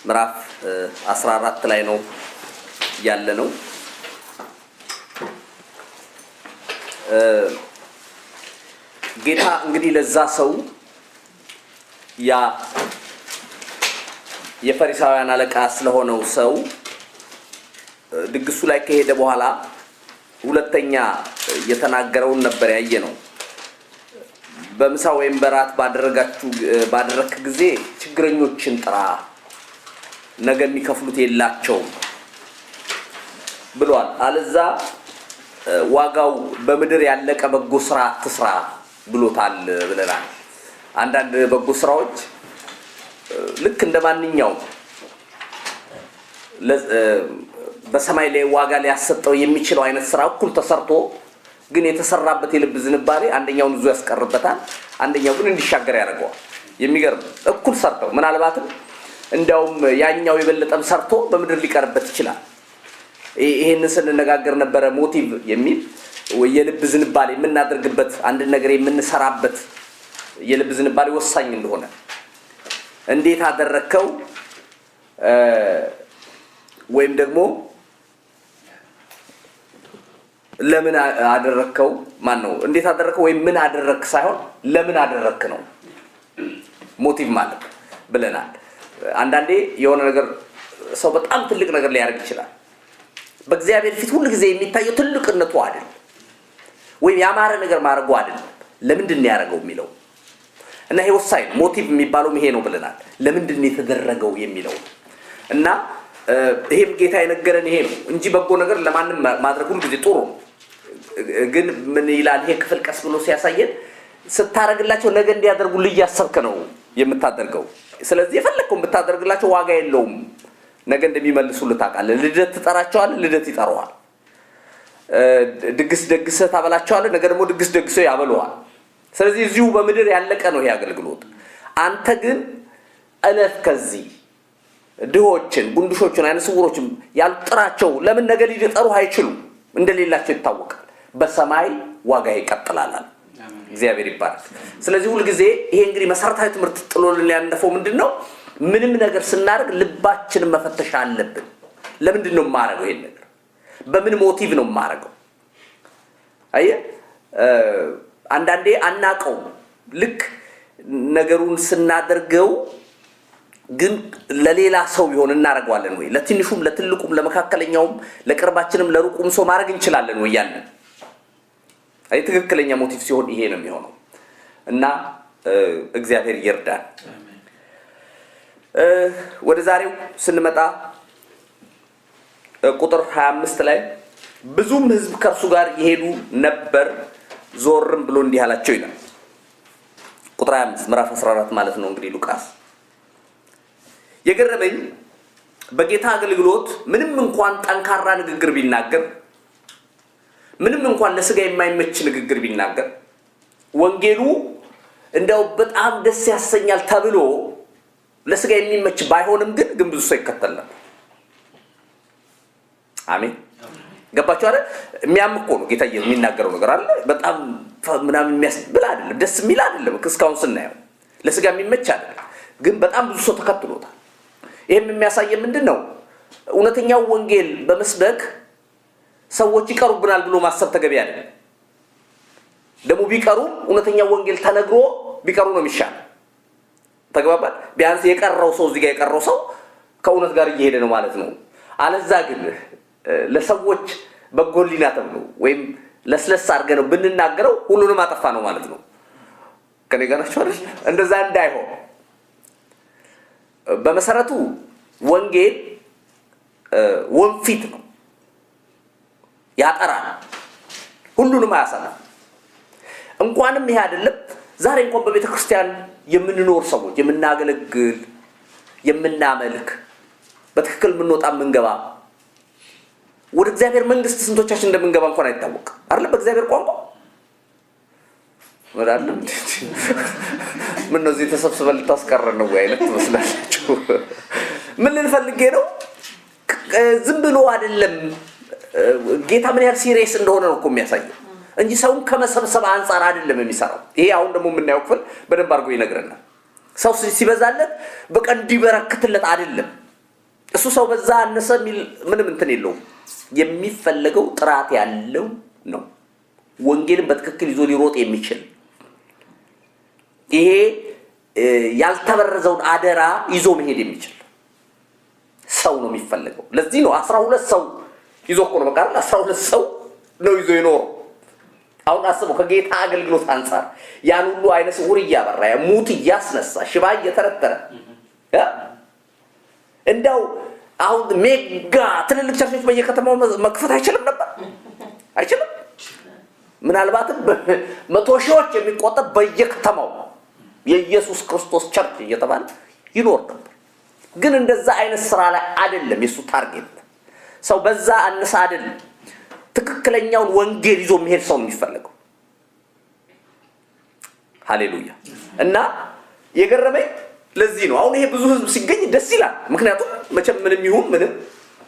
ምዕራፍ 14 ላይ ነው ያለ ነው። ጌታ እንግዲህ ለዛ ሰው ያ የፈሪሳውያን አለቃ ስለሆነው ሰው ድግሱ ላይ ከሄደ በኋላ ሁለተኛ የተናገረውን ነበር ያየነው። በምሳ ወይም በራት ባደረክ ጊዜ ችግረኞችን ጥራ፣ ነገ የሚከፍሉት የላቸውም ብሏል። አለዛ ዋጋው በምድር ያለቀ በጎ ስራ አትስራ ብሎታል ብለናል። አንዳንድ በጎ ስራዎች ልክ እንደማንኛውም በሰማይ ላይ ዋጋ ሊያሰጠው የሚችለው አይነት ስራ እኩል ተሰርቶ ግን የተሰራበት የልብ ዝንባሌ አንደኛውን ይዞ ያስቀርበታል፣ አንደኛው ግን እንዲሻገር ያደርገዋል። የሚገርም እኩል ሰርተው ምናልባትም እንዲያውም ያኛው የበለጠም ሰርቶ በምድር ሊቀርበት ይችላል። ይሄንን ስንነጋገር ነበረ። ሞቲቭ የሚል የልብ ዝንባሌ የምናደርግበት አንድ ነገር የምንሰራበት የልብ ዝንባሌ ወሳኝ እንደሆነ እንዴት አደረከው ወይም ደግሞ ለምን አደረከው ማን ነው እንዴት አደረከው ወይም ምን አደረክ ሳይሆን ለምን አደረክ ነው ሞቲቭ ማለት ብለናል። አንዳንዴ የሆነ ነገር ሰው በጣም ትልቅ ነገር ሊያደርግ ይችላል። በእግዚአብሔር ፊት ሁሉ ጊዜ የሚታየው ትልቅነቱ አይደል ወይም ያማረ ነገር ማድረጉ አይደል፣ ለምንድን ነው ያደረገው የሚለው እና ይሄ ወሳኝ ሞቲቭ የሚባለው ይሄ ነው ብለናል። ለምንድን ነው የተደረገው የሚለው እና ይሄም ጌታ የነገረን ይሄ ነው እንጂ በጎ ነገር ለማንም ማድረግ ሁሉ ጊዜ ጥሩ ነው። ግን ምን ይላል ይሄ ክፍል ቀስ ብሎ ሲያሳየን ስታረግላቸው ነገ እንዲያደርጉልህ እያሰብክ ነው የምታደርገው። ስለዚህ የፈለከውን ብታደርግላቸው ዋጋ የለውም፣ ነገ እንደሚመልሱልህ ታውቃለህ። ልደት ትጠራቸዋለህ፣ ልደት ይጠሩሃል። ድግስ ደግሰህ ታበላቸዋለህ፣ ነገ ደግሞ ድግስ ደግሰው ያበሉሃል። ስለዚህ እዚሁ በምድር ያለቀ ነው ይሄ አገልግሎት። አንተ ግን እለፍ ከዚህ ድሆችን፣ ጉንድሾችን፣ አይነ ስውሮችን ያልጥራቸው። ለምን ነገ ሊጠሩህ አይችሉም፣ እንደሌላቸው ይታወቃል። በሰማይ ዋጋ ይቀጥላል። እግዚአብሔር ይባረክ። ስለዚህ ሁሉ ጊዜ ይሄ እንግዲህ መሰረታዊ ትምህርት ጥሎልን ያለፈው ምንድነው? ምንም ነገር ስናደርግ ልባችንን መፈተሽ አለብን። ለምንድን ነው የማደርገው? ይሄን ነገር በምን ሞቲቭ ነው የማደርገው? አየህ አንዳንዴ አናቀው ልክ ነገሩን ስናደርገው ግን ለሌላ ሰው ቢሆን እናደርገዋለን ወይ? ለትንሹም ለትልቁም ለመካከለኛውም ለቅርባችንም ለሩቁም ሰው ማድረግ እንችላለን ወይ? ያለን አይ ትክክለኛ ሞቲቭ ሲሆን ይሄ ነው የሚሆነው እና እግዚአብሔር ይርዳን። ወደ ዛሬው ስንመጣ ቁጥር 25 ላይ ብዙም ሕዝብ ከእርሱ ጋር ይሄዱ ነበር፣ ዞርም ብሎ እንዲህ አላቸው ይላል። ቁጥር 25 ምዕራፍ 14 ማለት ነው እንግዲህ ሉቃስ። የገረመኝ በጌታ አገልግሎት ምንም እንኳን ጠንካራ ንግግር ቢናገር፣ ምንም እንኳን ለስጋ የማይመች ንግግር ቢናገር፣ ወንጌሉ እንደው በጣም ደስ ያሰኛል ተብሎ ለስጋ የሚመች ባይሆንም ግን ብዙ ሰው ይከተላል። አሜን። ገባችሁ አይደል? የሚያምቆ ነው ጌታ የሚናገረው ነገር አለ። በጣም ምናምን የሚያስብል አይደለም፣ ደስ የሚል አይደለም። እስካሁን ስናየው ለስጋ የሚመች አይደለም፣ ግን በጣም ብዙ ሰው ተከትሎታል። ይሄም የሚያሳየው ምንድነው? እውነተኛው ወንጌል በመስበክ ሰዎች ይቀሩብናል ብሎ ማሰብ ተገቢ አይደለም። ደግሞ ቢቀሩ እውነተኛው ወንጌል ተነግሮ ቢቀሩ ነው የሚሻለው። ተግባባን? ቢያንስ የቀረው ሰው እዚህ ጋር የቀረው ሰው ከእውነት ጋር እየሄደ ነው ማለት ነው። አለዛ ግን ለሰዎች በጎሊና ተብሎ ወይም ለስለስ አድርገ ነው ብንናገረው ሁሉንም አጠፋ ነው ማለት ነው። ከኔ ጋር ናችሁ አይደል? እንደዛ እንዳይሆን በመሰረቱ ወንጌል ወንፊት ነው፣ ያጠራል፣ ሁሉንም አያሰናም። እንኳንም ይሄ አይደለም ዛሬ እንኳን በቤተ ክርስቲያን የምንኖር ሰዎች የምናገለግል የምናመልክ በትክክል የምንወጣ የምንገባ ወደ እግዚአብሔር መንግስት ስንቶቻችን እንደምንገባ እንኳን አይታወቅም አይደል? በእግዚአብሔር ቋንቋ ወዳለም ምን ነው እዚህ ተሰብስበን ልታስቀረን ነው ወይ አይነት መስላችሁ? ምን ልንፈልጌ ነው? ዝም ብሎ አይደለም። ጌታ ምን ያህል ሲሪየስ እንደሆነ ነው እኮ የሚያሳየው እንጂ ሰውን ከመሰብሰብ አንፃር አይደለም የሚሰራው። ይሄ አሁን ደግሞ የምናየው ክፍል በደንብ አድርጎ ይነግረናል። ሰው ሲበዛለት በቃ እንዲበረክትለት አይደለም እሱ ሰው በዛ አነሰ ሚል ምንም እንትን የለውም። የሚፈለገው ጥራት ያለው ነው። ወንጌልን በትክክል ይዞ ሊሮጥ የሚችል ይሄ ያልተበረዘውን አደራ ይዞ መሄድ የሚችል ሰው ነው የሚፈልገው። ለዚህ ነው 12 ሰው ይዞ እኮ ነው በቃ 12 ሰው ነው ይዞ የኖረው። አሁን አስበው ከጌታ አገልግሎት አንፃር ያን ሁሉ አይነ ስውር እያበራ ሙት እያስነሳ ሽባ እየተረተረ እንደው አሁን ሜጋ ትልልቅ ቸርቾች በየከተማው መክፈት አይችልም ነበር? አይችልም? ምናልባት በመቶ ሺዎች የሚቆጠር በየከተማው የኢየሱስ ክርስቶስ ቸርች እየተባለ ይኖር ነበር። ግን እንደዛ አይነት ስራ ላይ አይደለም የሱ ታርጌት። ሰው በዛ አነሳ አይደለም። ትክክለኛውን ወንጌል ይዞ መሄድ ሰው የሚፈልገው። ሃሌሉያ። እና የገረመኝ ለዚህ ነው አሁን ይሄ ብዙ ህዝብ ሲገኝ ደስ ይላል። ምክንያቱም መቼም ምንም ይሁን ምንም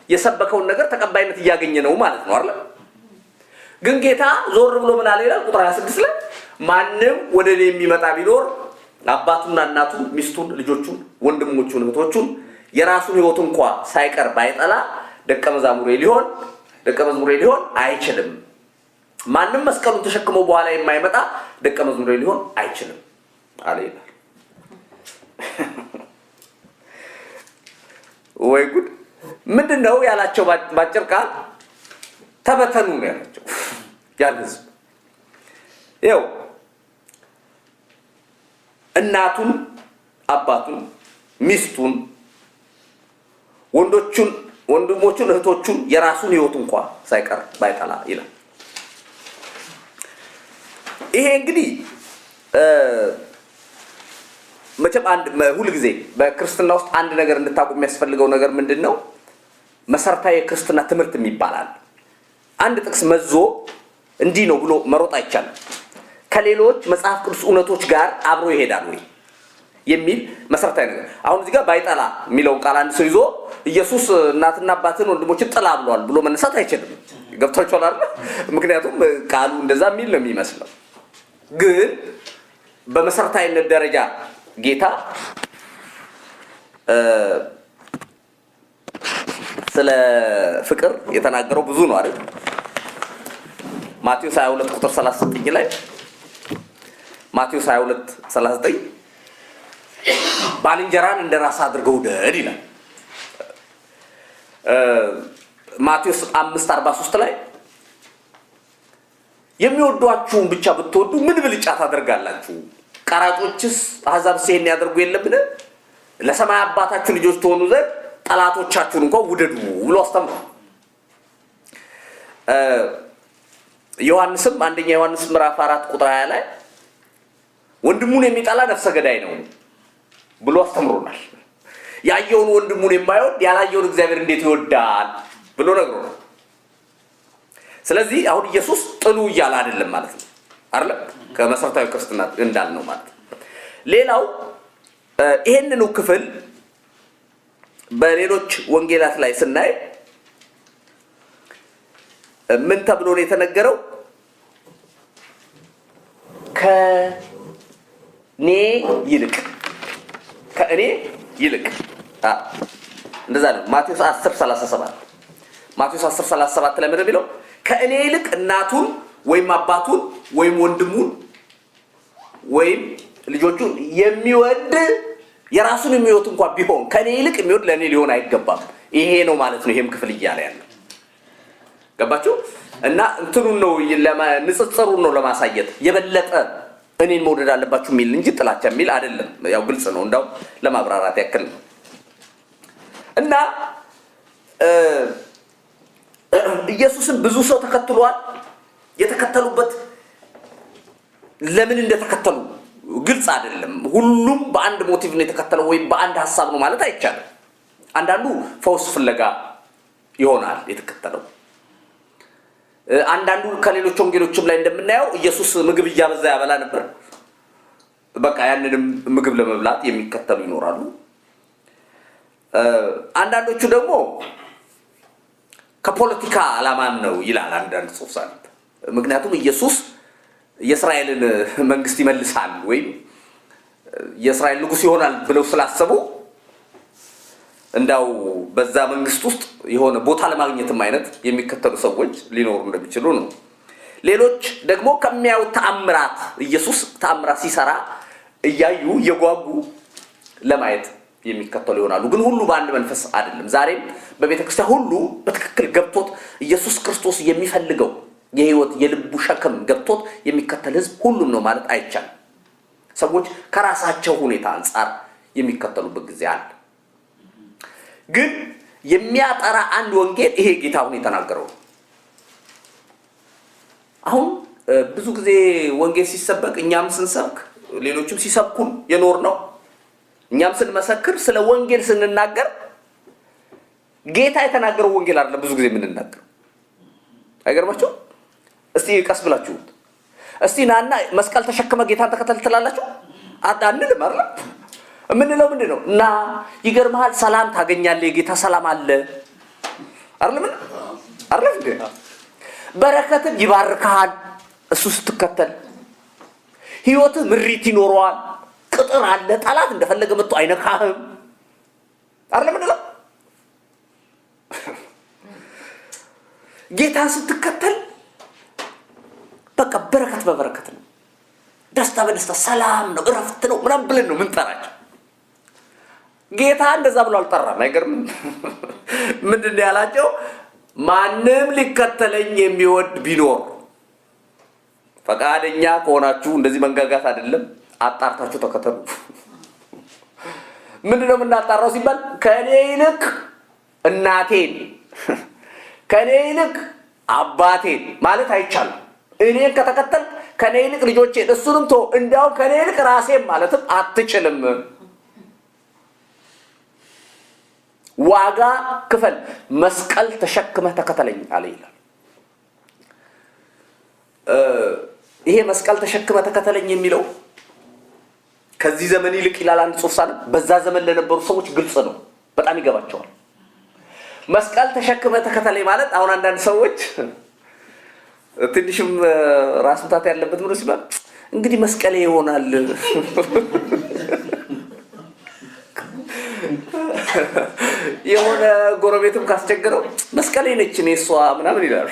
የሰበከውን ነገር ተቀባይነት እያገኘ ነው ማለት ነው አይደል? ግን ጌታ ዞር ብሎ ምን አለ ይላል ቁጥር 26 ላይ ማንም ወደ እኔ የሚመጣ ቢኖር አባቱና እናቱን፣ ሚስቱን፣ ልጆቹን፣ ወንድሞቹን፣ እህቶቹን የራሱን ህይወት እንኳን ሳይቀር ባይጠላ ደቀ መዝሙሬ ሊሆን አይችልም። ማንም መስቀሉን ተሸክሞ በኋላ የማይመጣ ደቀ መዝሙሬ ሊሆን አይችልም አለ ይላል። ወይ ጉድ! ምንድነው ያላቸው? ባጭር ቃል ተበተኑ ነው ያላቸው። ያን ህዝብ ይኸው እናቱን፣ አባቱን፣ ሚስቱን፣ ወንድሞቹን፣ እህቶቹን የራሱን ህይወት እንኳን ሳይቀር ባይጠላ ይላል። ይሄ እንግዲህ መቼም ሁሉ ጊዜ በክርስትና ውስጥ አንድ ነገር እንድታውቁ የሚያስፈልገው ነገር ምንድነው? መሰረታዊ የክርስትና ትምህርት የሚባላል። አንድ ጥቅስ መዞ እንዲህ ነው ብሎ መሮጥ አይቻልም። ከሌሎች መጽሐፍ ቅዱስ እውነቶች ጋር አብሮ ይሄዳል ወይ የሚል መሰረታዊ ነገር። አሁን እዚህ ጋር ባይጠላ የሚለውን ቃል አንድ ሰው ይዞ ኢየሱስ እናትና አባትን ወንድሞችን ጥላ ብሏል ብሎ መነሳት አይችልም። ገብታችኋል አይደል? ምክንያቱም ቃሉ እንደዛ የሚል ነው የሚመስለው። ግን በመሰረታዊነት ደረጃ ጌታ ስለ ፍቅር የተናገረው ብዙ ነው አይደል? ማቴዎስ 22 ቁጥር 39 ላይ ማቴዎስ 22:39 ባልንጀራን እንደራስ አድርገው ውደድ ይላል። ማቴዎስ 5:43 ላይ የሚወዷችሁን ብቻ ብትወዱ ምን ብልጫ ታደርጋላችሁ? ቀራጮችስ አሕዛብስ ይሄን ያደርጉ የለምን? ለሰማይ አባታችሁ ልጆች ትሆኑ ዘንድ ጠላቶቻችሁን እንኳን ውደዱ ብሎ አስተምሯል። ዮሐንስም አንደኛ ዮሐንስ ምዕራፍ 4 ቁጥር 20 ላይ ወንድሙን የሚጠላ ነፍሰ ገዳይ ነው ብሎ አስተምሮናል። ያየውን ወንድሙን የማይወድ ያላየውን እግዚአብሔር እንዴት ይወዳል ብሎ ነግሮናል። ስለዚህ አሁን ኢየሱስ ጥሉ እያለ አይደለም ማለት ነው አይደል? ከመሰረታዊ ክርስትና እንዳልነው ማለት ነው። ሌላው ይሄንኑ ክፍል በሌሎች ወንጌላት ላይ ስናይ ምን ተብሎ ነው የተነገረው? ከኔ ይልቅ እንደዛ ነው። ማቴዎስ 10:37 ላይ ምን የሚለው? ከእኔ ይልቅ እናቱን ወይም አባቱን ወይም ወንድሙን ወይም ልጆቹን የሚወድ የራሱን የሚወድ እንኳን ቢሆን ከኔ ይልቅ የሚወድ ለኔ ሊሆን አይገባም። ይሄ ነው ማለት ነው። ይሄም ክፍል እያለ ያለው ገባችሁ? እና እንትኑን ነው ንጽጽሩን ነው ለማሳየት የበለጠ እኔን መውደድ አለባችሁ የሚል እንጂ ጥላቻ የሚል አይደለም። ያው ግልጽ ነው። እንዳው ለማብራራት ያክል ነው። እና ኢየሱስን ብዙ ሰው ተከትሏል። የተከተሉበት ለምን እንደተከተሉ ግልጽ አይደለም። ሁሉም በአንድ ሞቲቭ ነው የተከተለው ወይም በአንድ ሐሳብ ነው ማለት አይቻልም። አንዳንዱ ፈውስ ፍለጋ ይሆናል የተከተለው። አንዳንዱ ከሌሎች ወንጌሎችም ላይ እንደምናየው ኢየሱስ ምግብ እያበዛ ያበላ ነበር። በቃ ያንንም ምግብ ለመብላት የሚከተሉ ይኖራሉ። አንዳንዶቹ ደግሞ ከፖለቲካ ዓላማም ነው ይላል አንዳንድ ጽሑፍ ሳለ። ምክንያቱም ኢየሱስ የእስራኤልን መንግስት ይመልሳል ወይም የእስራኤል ንጉስ ይሆናል ብለው ስላሰቡ እንዳው በዛ መንግስት ውስጥ የሆነ ቦታ ለማግኘትም አይነት የሚከተሉ ሰዎች ሊኖሩ እንደሚችሉ ነው። ሌሎች ደግሞ ከሚያዩት ተአምራት ኢየሱስ ተአምራት ሲሰራ እያዩ የጓጉ ለማየት የሚከተሉ ይሆናሉ። ግን ሁሉ በአንድ መንፈስ አይደለም። ዛሬም በቤተክርስቲያን ሁሉ በትክክል ገብቶት ኢየሱስ ክርስቶስ የሚፈልገው የህይወት የልቡ ሸክም ገብቶት የሚከተል ህዝብ ሁሉም ነው ማለት አይቻልም። ሰዎች ከራሳቸው ሁኔታ አንፃር የሚከተሉበት ጊዜ አለ። ግን የሚያጠራ አንድ ወንጌል ይሄ ጌታ አሁን የተናገረው። አሁን ብዙ ጊዜ ወንጌል ሲሰበክ እኛም ስንሰብክ ሌሎችም ሲሰብኩን የኖር ነው። እኛም ስንመሰክር ስለ ወንጌል ስንናገር ጌታ የተናገረው ወንጌል አይደለም ብዙ ጊዜ የምንናገር። አይገርማችሁ? እስቲ ቀስ ብላችሁ እስቲ ናና መስቀል ተሸክመ ጌታን ተከተል ትላላችሁ አንልም አይደል? ምንለው ምንድነው? እና ይገርምሃል ሰላም ታገኛለህ፣ የጌታ ሰላም አለ አይደል? ምን አይደል እንዴ? በረከትም ይባርካል እሱ ስትከተል። ህይወት ምሪት ይኖረዋል፣ ቅጥር አለ፣ ጠላት እንደፈለገ መጥቶ አይነካህም አይደል? ምንለው ጌታን ስትከተል በቃ በረከት በበረከት ነው፣ ደስታ በደስታ፣ ሰላም ነው፣ እረፍት ነው ምናምን ብለን ነው ምንጠራቸው። ጌታ እንደዛ ብሎ አልጠራም። አይገርምም? ምንድን ነው ያላቸው? ማንም ሊከተለኝ የሚወድ ቢኖር ፈቃደኛ ከሆናችሁ፣ እንደዚህ መንጋጋት አይደለም፣ አጣርታችሁ ተከተሉ። ምንድነው የምናጣራው ሲባል ከኔ ይልቅ እናቴን ከኔ ይልቅ አባቴን ማለት አይቻልም። እኔን ከተከተል ከኔ ይልቅ ልጆቼን እሱንም ተው፣ እንዲያው ከኔ ይልቅ ራሴን ማለትም አትችልም። ዋጋ ክፈል፣ መስቀል ተሸክመህ ተከተለኝ አለ ይላል። ይሄ መስቀል ተሸክመህ ተከተለኝ የሚለው ከዚህ ዘመን ይልቅ ይላል አንድ ጽሑፍ ሳለ፣ በዛ ዘመን ለነበሩ ሰዎች ግልጽ ነው፣ በጣም ይገባቸዋል። መስቀል ተሸክመህ ተከተለኝ ማለት አሁን አንዳንድ ሰዎች ትንሽም ራስ ምታት ያለበት ምን ሲባል እንግዲህ መስቀሌ ይሆናል የሆነ ጎረቤትም ካስቸገረው መስቀሌ ነች እኔ እሷ ምናምን ይላሉ።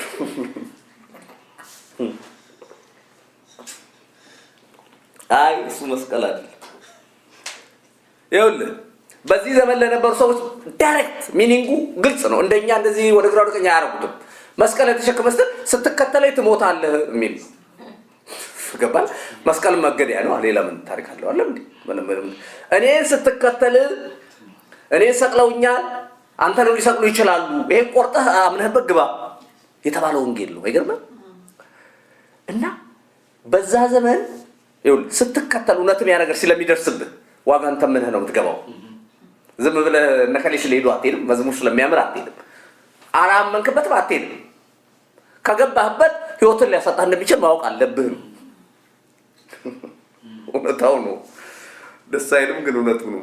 አይ እሱ መስቀል አይደለም። ይኸውልህ በዚህ ዘመን ለነበሩ ሰዎች ዳይሬክት ሚኒንጉ ግልጽ ነው። እንደኛ እንደዚህ ወደ ግራ ወደ ቀኝ አያረጉትም። መስቀል የተሸከመ ስትከተለኝ ትሞታለህ የሚል ገባል። መስቀል መገደያ ነው። ሌላ ምን ታሪክ አለው? አለ እንዴ? እኔን ስትከተል እኔን ሰቅለውኛል፣ አንተን ሊሰቅሉ ይችላሉ፣ ይሄን ቆርጠህ አምነህበት ግባ የተባለው ወንጌል ነው። አይገርምም? እና በዛ ዘመን ይኸውልህ ስትከተል እውነትም ያ ነገር ስለሚደርስብህ ዋጋን ተምነህ ነው የምትገባው። ዝም ብለህ ነከሌ ስለሄዱ አትሄድም። መዝሙር ስለሚያምር አትሄድም። አላመንክበትም አትሄድም። ከገባህበት ህይወትን ሊያሳጣህ እንደሚችል ማወቅ አለብህ። እውነታው ነው። ደስ አይልም፣ ግን እውነቱ ነው።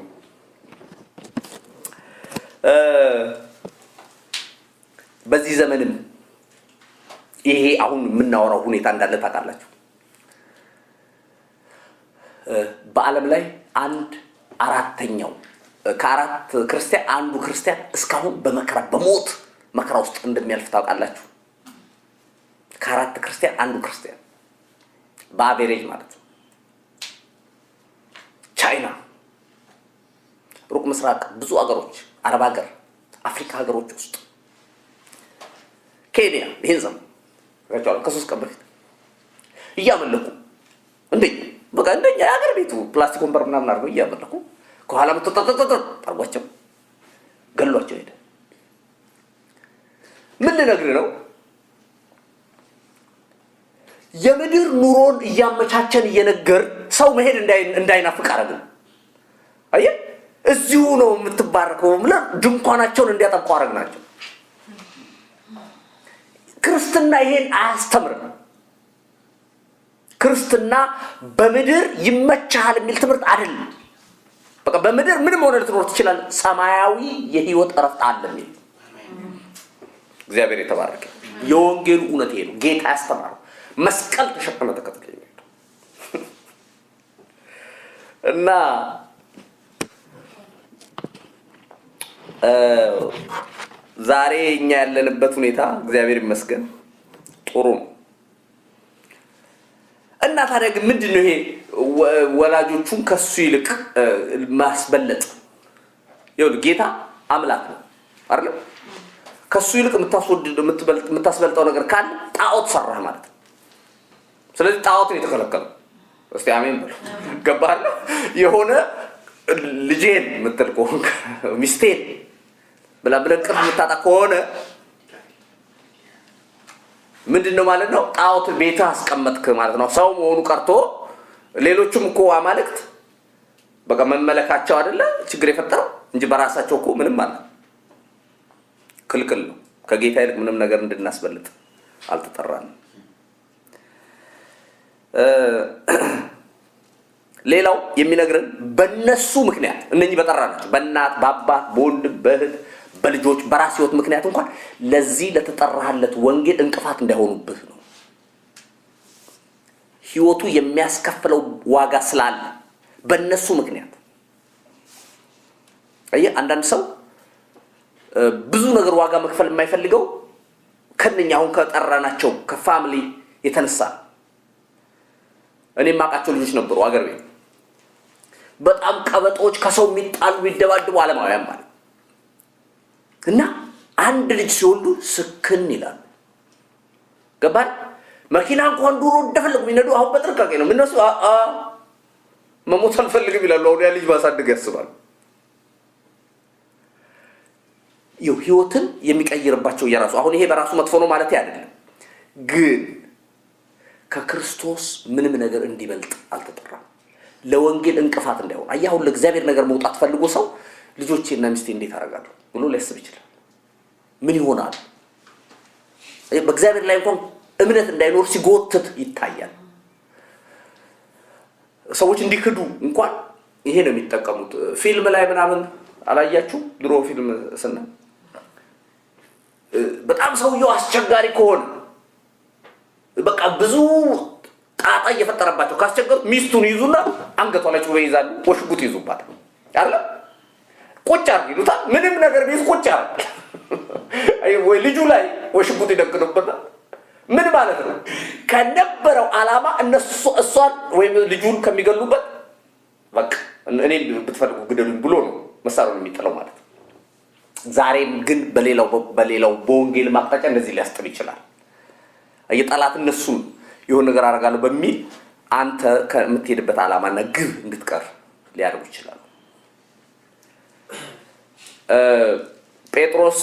በዚህ ዘመንም ይሄ አሁን የምናወራው ሁኔታ እንዳለ ታውቃላችሁ። በዓለም ላይ 1/4 ከአራት ክርስቲያን አንዱ ክርስቲያን እስካሁን በመከራ በሞት መከራ ውስጥ እንደሚያልፍ ታውቃላችሁ። ከአራት ክርስቲያን አንዱ ክርስቲያን በአቬሬጅ ማለት ነው። ቻይና፣ ሩቅ ምስራቅ፣ ብዙ ሀገሮች፣ አረብ ሀገር፣ አፍሪካ ሀገሮች ውስጥ ኬንያ ይሄን ዘመን ከ3 ቀን በፊት እያመለኩ እንደኛ የሀገር ቤቱ ፕላስቲክ ወንበር ምናምን አድርገው እያመለኩ ከኋላ ምትጠጠጠጠ አርጓቸው ገሏቸው ሄደ። ምን ልነግርህ ነው? የምድር ኑሮን እያመቻቸን እየነገር ሰው መሄድ እንዳይናፍቅ አረግን። አየህ፣ እዚሁ ነው የምትባረከው ብለን ድንኳናቸውን እንዲያጠቁ አረግናቸው። ክርስትና ይሄን አያስተምርም። ክርስትና በምድር ይመቻሃል የሚል ትምህርት አይደለም። በቃ በምድር ምንም ሆነ ልትኖር ትችላለህ፣ ሰማያዊ የህይወት እረፍት አለ የሚል እግዚአብሔር የተባረከ። የወንጌሉ እውነት ይሄ ነው። ጌታ ያስተማረው መስቀል ተሸክመ ተከተለኝ እና ዛሬ እኛ ያለንበት ሁኔታ እግዚአብሔር ይመስገን ጥሩ ነው። እና ታዲያ ግን ምንድነው ይሄ ወላጆቹን ከሱ ይልቅ ማስበለጥ? ይኸውልህ ጌታ አምላክ ነው አይደል? ከሱ ይልቅ የምታስበልጠው ነገር ካለ ጣዖት ሰራህ ማለት ነው። ስለዚህ ጣዖት ነው የተከለከለው። እስቲ አሜን በሉ። ገባህ? የሆነ ልጄን የምትል ከሆነ ሚስቴን ብለን ቅርብ የምታጣ ከሆነ ምንድነው ማለት ነው? ጣዖት ቤትህ አስቀመጥክ ማለት ነው። ሰው መሆኑ ቀርቶ ሌሎችም እኮ አማልክት በቃ መመለካቸው አይደለ ችግር የፈጠረው እንጂ በራሳቸው እኮ ምንም ማለት ክልክል ነው። ከጌታ ይልቅ ምንም ነገር እንድናስበልጥ አልተጠራንም። ሌላው የሚነግረን በነሱ ምክንያት እነኚህ በጠራናቸው በእናት በአባት በወንድም በእህት በልጆች በራስ ህይወት ምክንያት እንኳን ለዚህ ለተጠራህለት ወንጌል እንቅፋት እንዳይሆኑብህ ነው። ህይወቱ የሚያስከፍለው ዋጋ ስላለ በእነሱ ምክንያት አንዳንድ ሰው ብዙ ነገር ዋጋ መክፈል የማይፈልገው ከነኛ አሁን ከጠራናቸው ከፋሚሊ የተነሳ። እኔ ማቃቸው ልጆች ነበሩ አገር ቤት በጣም ቀበጦች፣ ከሰው የሚጣሉ የሚደባደቡ ዓለማውያን ማለት እና አንድ ልጅ ሲወልዱ ስክን ይላሉ። ገባል? መኪና እንኳን ዱሮ እንደፈለጉ የሚነዱ አሁን በጥንቃቄ ነው ምነሱ መሞት አልፈልግም ይላሉ። አሁን ያ ልጅ ማሳደግ ያስባሉ። ህይወትን የሚቀይርባቸው የራሱ አሁን ይሄ በራሱ መጥፎ ነው ማለት አይደለም፣ ግን ከክርስቶስ ምንም ነገር እንዲበልጥ አልተጠራም። ለወንጌል እንቅፋት እንዳይሆን አሁን ለእግዚአብሔር ነገር መውጣት ፈልጎ ሰው ልጆቼና ሚስቴ እንዴት አደርጋለሁ ብሎ ሊያስብ ይችላል። ምን ይሆናል? በእግዚአብሔር ላይ እንኳን እምነት እንዳይኖር ሲጎትት ይታያል። ሰዎች እንዲክዱ እንኳን ይሄ ነው የሚጠቀሙት። ፊልም ላይ ምናምን አላያችሁ? ድሮ ፊልም ስና በጣም ሰውየው አስቸጋሪ ከሆነ በቃ ብዙ ጣጣ እየፈጠረባቸው ካስቸገሩ ሚስቱን ይዙና አንገቷ ላይ ጩቤ ይዛሉ፣ ወሽጉጥ ይዙባት አይደል? ቁጭ አድርግ ይሉታል። ምንም ነገር ቢይዝ ቁጭ አድርግ ወይ ልጁ ላይ ወሽጉጥ ይደቅኑበታል። ምን ማለት ነው? ከነበረው ዓላማ እሷን ወይም ልጁን ከሚገሉበት በቃ እኔ ብትፈልጉ ግደሉኝ ብሎ ነው መሳሪያውን የሚጥለው ማለት ነው። ዛሬም ግን በሌላው በወንጌል ማቅጣጫ እንደዚህ ሊያስጥል ይችላል። የጠላት እነሱን የሆነ ነገር አደርጋለሁ በሚል አንተ ከምትሄድበት ዓላማና ግብ እንድትቀር ሊያደርጉ ይችላሉ። ጴጥሮስ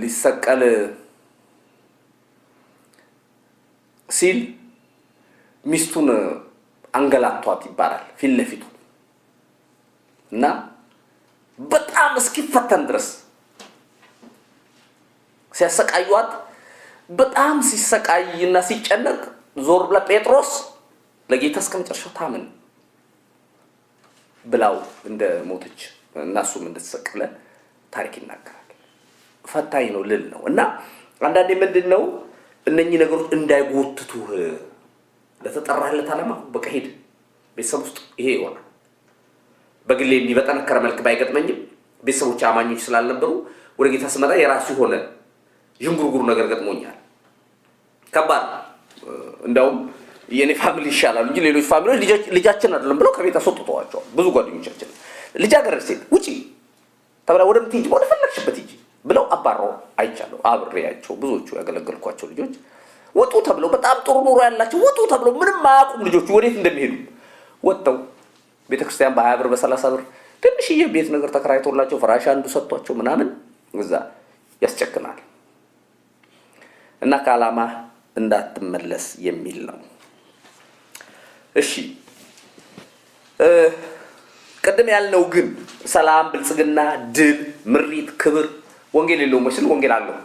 ሊሰቀል ሲል ሚስቱን አንገላቷት ይባላል ፊት ለፊቱ እና በጣም እስኪፈተን ድረስ ሲያሰቃዩት በጣም ሲሰቃይና ሲጨነቅ ዞር ብላ ጴጥሮስ ለጌታ እስከመጨረሻው ታመን ብላው እንደሞተች እና እሱም እንደተሰቀለ ታሪክ ይናገራል። ፈታኝ ነው ልል ነው። እና አንዳንዴ ምንድነው እነኚህ ነገሮች እንዳይጎትቱህ ለተጠራህለት ዓላማ በቃ ሄድ። ቤተሰብ ውስጥ ይሄ ይሆናል። በግሌ በጠነከረ መልክ ባይገጥመኝም ቤተሰቦች አማኞች ስላልነበሩ ወደ ጌታ ስመጣ የራሱ ሆነ ዥንጉርጉር ነገር ገጥሞኛል። ከባድ እንደውም የኔ ፋሚሊ ይሻላል እንጂ ሌሎች ፋሚሊዎች ልጃችን አይደለም ብለው ከቤት አስወጥተዋቸዋል። ብዙ ጓደኞቻችን ልጃገረድ ሴት ውጪ ተብላ ወደ ምትሄጂ ወደ ፈለግሽበት ሂጂ ብለው አባረው አይቻለሁ። አብሬያቸው ብዙዎቹ ያገለገልኳቸው ልጆች ወጡ ተብለው በጣም ጥሩ ኑሮ ያላቸው ወጡ ተብለው ምንም አያውቁም ልጆቹ ወዴት እንደሚሄዱ ወጥተው ቤተክርስቲያን በ20 ብር በ30 ብር ትንሽዬ ቤት ነገር ተከራይቶላቸው ፍራሽ አንዱ ሰጥቷቸው ምናምን እዛ ያስጨክናል። እና ከዓላማ እንዳትመለስ የሚል ነው። እሺ ቀደም ያልነው ግን ሰላም፣ ብልጽግና፣ ድል፣ ምሪት፣ ክብር ወንጌል የለውም መስል ወንጌል አለው።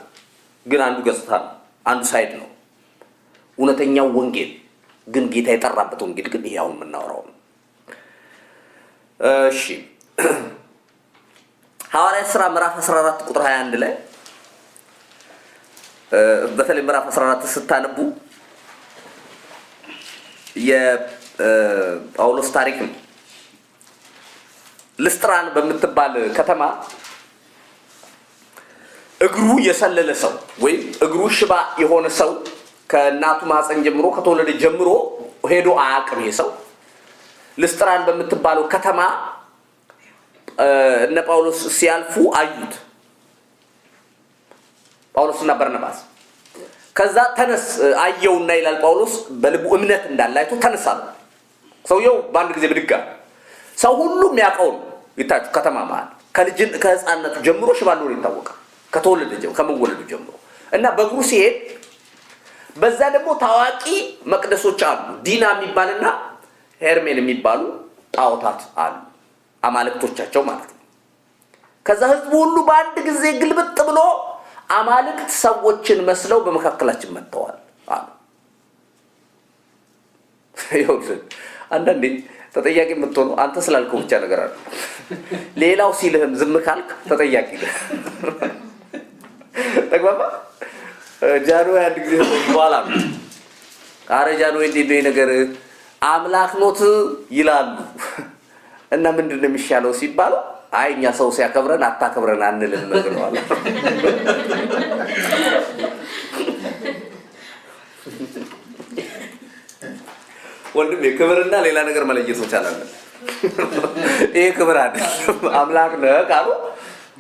ግን አንዱ ገጽታ ነው፣ አንዱ ሳይድ ነው። እውነተኛው ወንጌል ግን ጌታ የጠራበት ወንጌል ግን ይሄ አሁን የምናወራው ነው። እሺ ሐዋርያት ሥራ ምዕራፍ 14 ቁጥር 21 ላይ በተለይ ምዕራፍ 14 ስታነቡ የጳውሎስ ታሪክ ነው ልስጥራን በምትባል ከተማ እግሩ የሰለለ ሰው ወይም እግሩ ሽባ የሆነ ሰው ከእናቱ ማህፀን ጀምሮ ከተወለደ ጀምሮ ሄዶ አያውቅም። ይሄ ሰው ልስጥራን በምትባለው ከተማ እነ ጳውሎስ ሲያልፉ አዩት፣ ጳውሎስና በርናባስ። ከዛ ተነስ አየውና ይላል ጳውሎስ በልቡ እምነት እንዳላይቶ ተነሳ ነው። ሰውየው በአንድ ጊዜ ብድጋ ሰው ሁሉ የሚያውቀው ይታችሁ ከተማ ማለት ከህፃንነቱ ጀምሮ ሽባ እንደሆነ ይታወቃል። ከመወለዱ ጀምሮ እና በእግሩ ሲሄድ በዛ ደግሞ ታዋቂ መቅደሶች አሉ። ዲና የሚባልና ሄርሜን የሚባሉ ጣዖታት አሉ፣ አማልክቶቻቸው ማለት ነው። ከዛ ህዝቡ ሁሉ በአንድ ጊዜ ግልብጥ ብሎ አማልክት ሰዎችን መስለው በመካከላችን መጥተዋል አሉ። ይኸውልህ አንዳንዴ ተጠያቂ የምትሆነው አንተ ስላልከው ብቻ ነገር አለ። ሌላው ሲልህም ዝም ካልክ ተጠያቂ ነህ። ተግባባ። ጃንሆይ አንድ ጊዜ በኋላ አረ ጃንሆይ እንዴት ነው ነገር አምላክ ኖት ይላሉ እና ምንድነው የሚሻለው ሲባሉ አይ እኛ ሰው ሲያከብረን አታከብረን አንልም ብለዋል። ወንድም የክብርና ሌላ ነገር መለየት መቻል አለ። ይሄ ክብር አይደለም። አምላክ ነህ ካሉ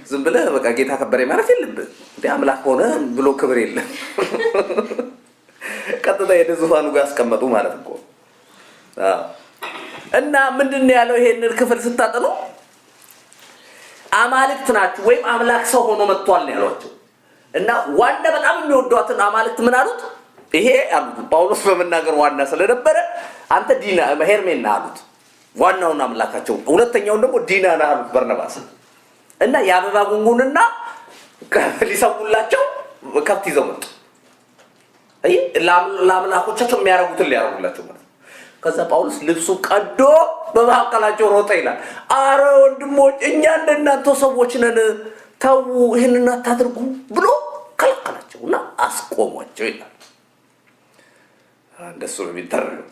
ዝም ብለህ በቃ ጌታ ከበረኝ ማለት የለብህ። እንደ አምላክ ሆነ ብሎ ክብር የለም። ቀጥታ የዙፋኑ ጋር አስቀመጡ ማለት እኮ። እና ምንድነው ያለው ይሄንን ክፍል ስታጠኑ አማልክት ናችሁ ወይም አምላክ ሰው ሆኖ መጥቷል ያሏቸው እና ዋና በጣም የሚወዷትን አማልክት ምን አሉት? ይሄ አሉት ጳውሎስ በመናገር ዋና ስለነበረ አንተ ዲና ሄርሜን አሉት፣ ዋናውን አምላካቸው። ሁለተኛውን ደግሞ ዲና ነህ አሉት በርናባስ። እና የአበባ ጉንጉንና ሊሰውላቸው ከብት ይዘው መጡ። አይ ለአምላኮቻቸው የሚያረጉትን ሊያረጉላቸው ማለት። ከዛ ጳውሎስ ልብሱ ቀዶ በመካከላቸው ሮጠ ይላል። አረ ወንድሞች እኛ እንደናንተ ሰዎች ነን፣ ተው ይሄንን አታድርጉ ብሎ ከለከላቸውና አስቆሟቸው ይላል። እንደሱ ነው የሚደረገው።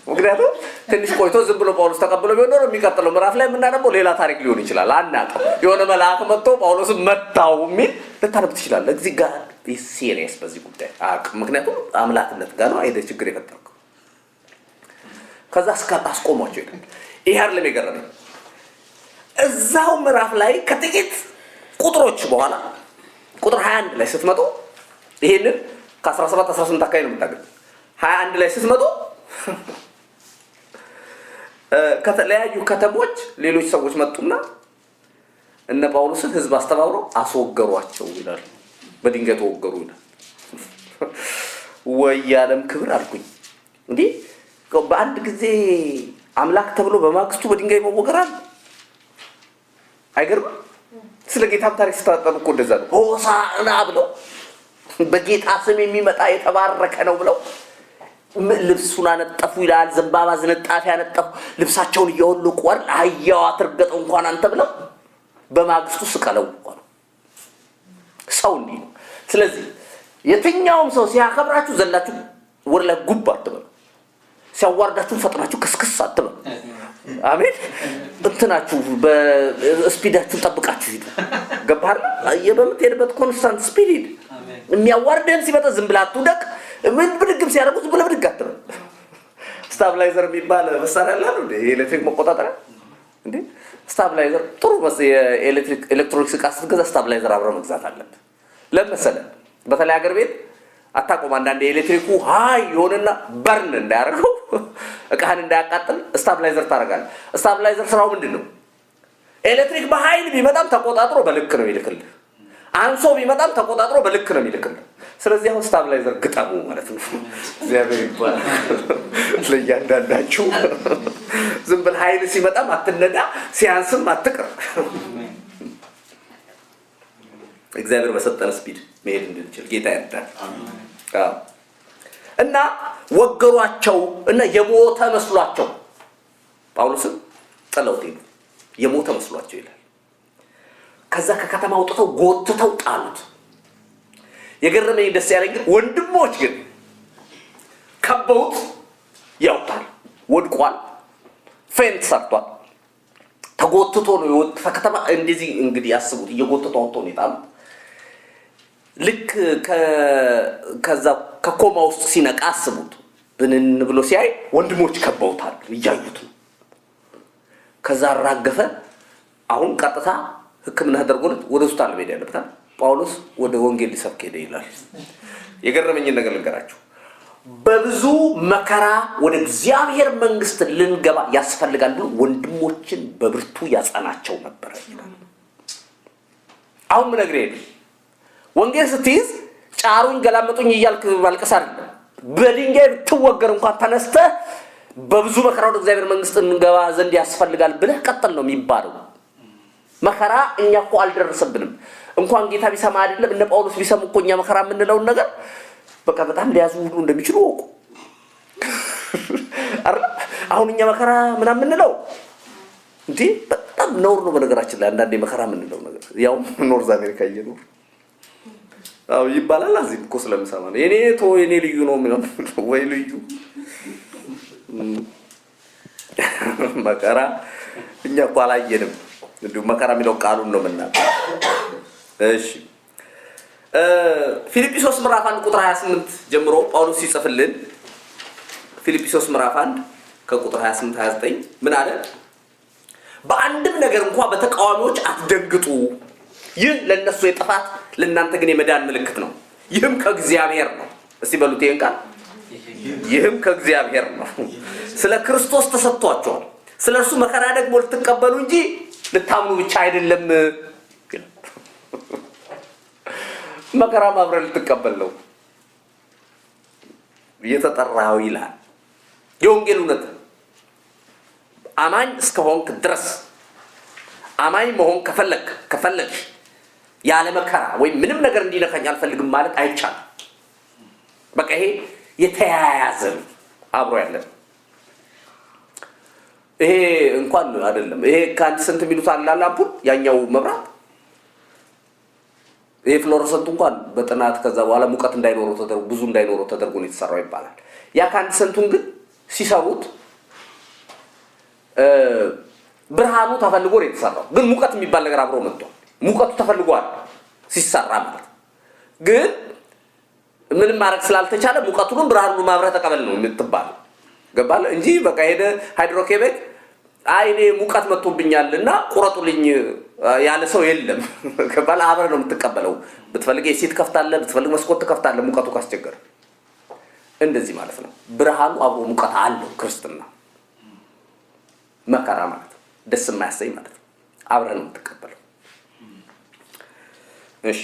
ምክንያቱም ትንሽ ቆይቶ ዝም ብሎ ጳውሎስ ተቀብሎ ቢሆን ኖሮ የሚቀጥለው ምዕራፍ ላይ የምናነበው ሌላ ታሪክ ሊሆን ይችላል። አናውቅም። የሆነ መልአክ መጥቶ ጳውሎስን መታው የሚል ልታነብ ትችላለህ። እዚህ ጋር ሲሪየስ በዚህ ጉዳይ አያውቅም። ምክንያቱም አምላክነት ጋር ነው አይደል ችግር የፈጠረው። ከዛ አስቆሟቸው ይላል። ይሄ አይደለም የገረመኝ። እዛው ምዕራፍ ላይ ከጥቂት ቁጥሮች በኋላ ቁጥር 21 ላይ ስትመጡ ይሄንን ከ17 18 አካባቢ ነው የምታገኙት። 21 ላይ ስትመጡ ከተለያዩ ከተሞች ሌሎች ሰዎች መጡና እነ ጳውሎስን ህዝብ አስተባብረው አስወገሯቸው ይላል። በድንጋይ ተወገሩ ይላል። ወይ የዓለም ክብር አልኩኝ። እንዴ በአንድ ጊዜ አምላክ ተብሎ በማግስቱ በድንጋይ መወገራል። አይገርም? ስለ ጌታም ታሪክ ስታጠኑ እኮ እንደዛ ነው። ሆሳዕና ብለው በጌታ ስም የሚመጣ የተባረከ ነው ብለው ልብሱን አነጠፉ ይላል። ዘንባባ ዝንጣፊ አነጠፉ። ልብሳቸውን እያወለቁ አህያዋ ትርገጠው እንኳን አንተ ብለው በማግስቱ ስቀለው እንኳን ሰው እንዲህ ነው። ስለዚህ የትኛውም ሰው ሲያከብራችሁ ዘላችሁ ወር ላይ ጉብ አትበሉ። ሲያዋርዳችሁ ፈጥናችሁ ክስክስ አትበሉ። አሜን። እንትናችሁ በስፒዳችሁን ጠብቃችሁ ሂዱ። ገባህ? የበምትሄድበት ኮንስታንት ስፒድ ሂድ። የሚያዋርደን ሲመጣ ዝም ብለህ አትውደቅ። ምን ብድግም ሲያደርጉት ብለህ ብድግ አትበል። ስታብላይዘር የሚባል መሳሪያ አለ አይደል? የኤሌክትሪክ መቆጣጠሪያ እንዴ! ስታብላይዘር ጥሩ ኤሌክትሮኒክስ ዕቃ ስትገዛ ስታብላይዘር አብረህ መግዛት አለብህ። ለምን መሰለህ? በተለይ ሀገር ቤት አታቆም። አንዳንድ የኤሌክትሪኩ ሃይ የሆነና በርን እንዳያደርገው እቃህን እንዳያቃጥል ስታብላይዘር ታደርጋለህ። ስታብላይዘር ስራው ምንድን ነው? ኤሌክትሪክ በኃይል ቢመጣም ተቆጣጥሮ በልክ ነው ይልክልህ። አንሶ ቢመጣም ተቆጣጥሮ በልክ ነው ይልክልህ። ስለዚህ አሁን ስታብላይዘር ግጠሙ ማለት ነው። እግዚአብሔር ይባላል። ለእያንዳንዳችሁ ዝም ብለህ ኃይል ሲመጣም አትነዳ፣ ሲያንስም አትቅር። እግዚአብሔር በሰጠን ስፒድ መሄድ እንድንችል ጌታ ያርዳል። እና ወገሯቸው እና የሞተ መስሏቸው ጳውሎስን ጥለውት ሄዱ። የሞተ መስሏቸው ይላል። ከዛ ከከተማ አውጥተው ጎትተው ጣሉት። የገረመኝ ደስ ያለኝ ግን ወንድሞች ግን ከበውት ያውጣል። ወድቋል፣ ፌንት ሰርቷል፣ ተጎትቶ ነው የወጣ ከተማ እንደዚህ እንግዲህ ያስቡት እየጎተቶ አውጥቶ ነው የጣሉት። ልክ ከዛ ከኮማ ውስጥ ሲነቃ አስቡት ብንን ብሎ ሲያይ ወንድሞች ከበውታል እያዩት ነው። ከዛ አራገፈ። አሁን ቀጥታ ሕክምና ተደርጎለት ወደ ሆስፒታል ሄደ ያለበታል። ጳውሎስ ወደ ወንጌል ሊሰብክ ሄደ ይላል። የገረመኝ ነገር ልንገራችሁ። በብዙ መከራ ወደ እግዚአብሔር መንግስት ልንገባ ያስፈልጋል ብሎ ወንድሞችን በብርቱ ያጸናቸው ነበር ይላል። አሁን ምን ነገር ይሄ ወንጌል ስትይዝ ጫሩኝ ገላመጡኝ እያልክ ማልቀስ አይደለም። በድንጋይ ብትወገር እንኳን ተነስተ በብዙ መከራ ወደ እግዚአብሔር መንግስት እንገባ ዘንድ ያስፈልጋል ብለህ ቀጥል ነው የሚባለው። መከራ እኛ እኮ አልደረሰብንም። እንኳን ጌታ ቢሰማ አይደለም እነ ጳውሎስ ቢሰሙ እኮ እኛ መከራ የምንለውን ነገር በቃ በጣም ሊያዙ ሁሉ እንደሚችሉ ወቁ። አሁን እኛ መከራ ምናምን የምንለው እንዴ በጣም ነውር ነው። በነገራችን ላይ አንዳንዴ መከራ የምንለው ነገር ያው ኖርዝ አሜሪካ እየኖር አው ይባላል። እዚህ እኮ ስለምሰማ ነው የኔ ልዩ ነው ምናምን ወይ ልዩ መከራ እኛ እኮ አላየንም። እንዲሁ መከራ የሚለው ቃሉን ነው የምናውቀው። እሺ ፊልጵስዩስ ምዕራፍ 1 ቁጥር 28 ጀምሮ ጳውሎስ ሲጽፍልን ፊልጵስዩስ ምዕራፍ 1 ከቁጥር 28 29 ምን አለ? በአንድም ነገር እንኳን በተቃዋሚዎች አትደንግጡ። ይህ ለነሱ የጥፋት ለእናንተ ግን የመዳን ምልክት ነው። ይህም ከእግዚአብሔር ነው። እስቲ በሉት ይሄን ቃል። ይህም ከእግዚአብሔር ነው። ስለ ክርስቶስ ተሰጥቷቸዋል። ስለ እርሱ መከራ ደግሞ ልትቀበሉ እንጂ ልታምኑ ብቻ አይደለም። መከራ ማብረር ልትቀበል ነው የተጠራው ይላል። የወንጌል እውነት አማኝ እስከሆንክ ድረስ አማኝ መሆን ከፈለግሽ ያለ መከራ ወይ ምንም ነገር እንዲነካኝ አልፈልግም ማለት አይቻልም። በቃ ይሄ የተያያዘ አብሮ ያለ ይሄ እንኳን አይደለም። ይሄ ከአንድ ሰንት ሚሉት አላላ አምፖል ያኛው መብራት ይሄ ፍሎረሰንት እንኳን በጥናት ከዛ በኋላ ሙቀት እንዳይኖረው ተደርጎ ብዙ እንዳይኖረው ተደርጎ ነው የተሰራው ይባላል። ያ ከአንድ ሰንቱን ግን ሲሰሩት ብርሃኑ ተፈልጎ ነው የተሰራው። ግን ሙቀት የሚባል ነገር አብሮ መጥቷል። ሙቀቱ ተፈልጓል ሲሰራ ማለት ግን ምንም ማድረግ ስላልተቻለ ሙቀቱን ብርሃኑን ማብራት ተቀበል ነው የምትባለው። ገባለ እንጂ በቃ ሄደ ሃይድሮኬቤክ አይኔ ሙቀት መጥቶብኛልና ቁረጡልኝ ያለ ሰው የለም። ገባለ አብረ ነው የምትቀበለው። ብትፈልግ የሲት ከፍታለ፣ ብትፈልግ መስኮት ከፍታለ። ሙቀቱ ካስቸገረ እንደዚህ ማለት ነው። ብርሃኑ አብሮ ሙቀት አለው። ክርስትና መከራ ማለት ደስ የማያሰኝ ማለት ነው። አብረ ነው የምትቀበለው። እሺ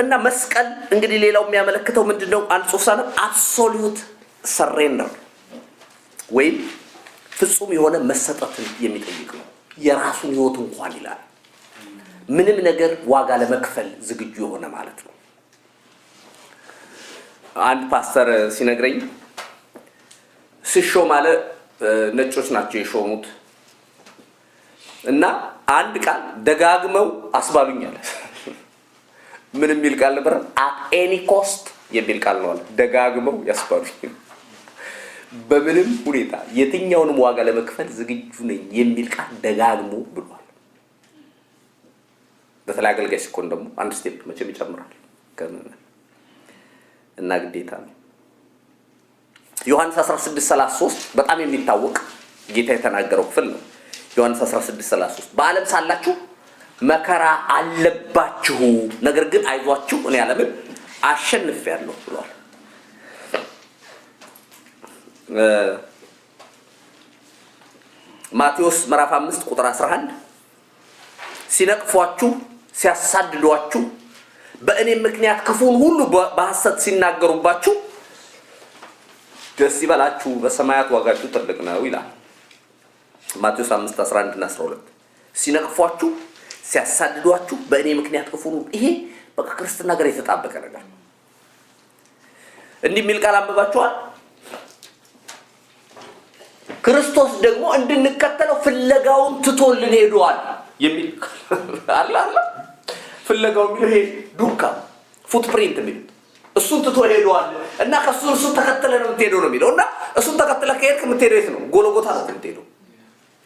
እና መስቀል እንግዲህ ሌላው የሚያመለክተው ምንድነው? አንድ ጾሳነ አብሶሉት ሰሬንደር ወይ ፍጹም የሆነ መሰጠትን የሚጠይቅ ነው። የራሱን ህይወት እንኳን ይላል ምንም ነገር ዋጋ ለመክፈል ዝግጁ የሆነ ማለት ነው። አንድ ፓስተር ሲነግረኝ ሲሾም አለ ነጮች ናቸው የሾሙት እና አንድ ቃል ደጋግመው አስባሉኛል። ምን የሚል ቃል ነበር? at any cost የሚል ቃል ነው አለ። ደጋግመው ያስባሉኝ በምንም ሁኔታ የትኛውንም ዋጋ ለመክፈል ዝግጁ ነኝ የሚል ቃል ደጋግሞ ብሏል። በተለይ አገልጋይ ሲኮን ደግሞ አንድ ስቴፕ መቼም ይጨምራል እና ግዴታ ነው። ዮሐንስ 16:33 በጣም የሚታወቅ ጌታ የተናገረው ክፍል ነው። ዮሐንስ 16:33 በዓለም ሳላችሁ መከራ አለባችሁ፣ ነገር ግን አይዟችሁ እኔ ዓለምን አሸንፌያለሁ ብሏል። ማቴዎስ ምዕራፍ 5 ቁጥር 11 ሲነቅፏችሁ ሲያሳድዷችሁ በእኔ ምክንያት ክፉን ሁሉ በሐሰት ሲናገሩባችሁ ደስ ይበላችሁ በሰማያት ዋጋችሁ ትልቅ ነው ይላል። ማቴዎስ 5:11 እና 12 ሲነቅፏችሁ ሲያሳድዷችሁ በእኔ ምክንያት ክፉን ሁሉ ይሄ በቃ ክርስትና ጋር የተጣበቀ ነገር ነው። እንዲህ የሚል ቃል አንብባችኋል። ክርስቶስ ደግሞ እንድንከተለው ፍለጋውን ትቶልን ሄዷል የሚል አለ ፍለጋው የሚለው ይሄ ዱካ ፉትፕሪንት የሚሉት እሱን ትቶ ሄዷል እና እሱን ተከተለ ነው የምትሄደው ነው የሚለው እና እሱን ተከተለ ከሄድክ የምትሄደው የት ነው? ጎልጎታ ነው የምትሄደው።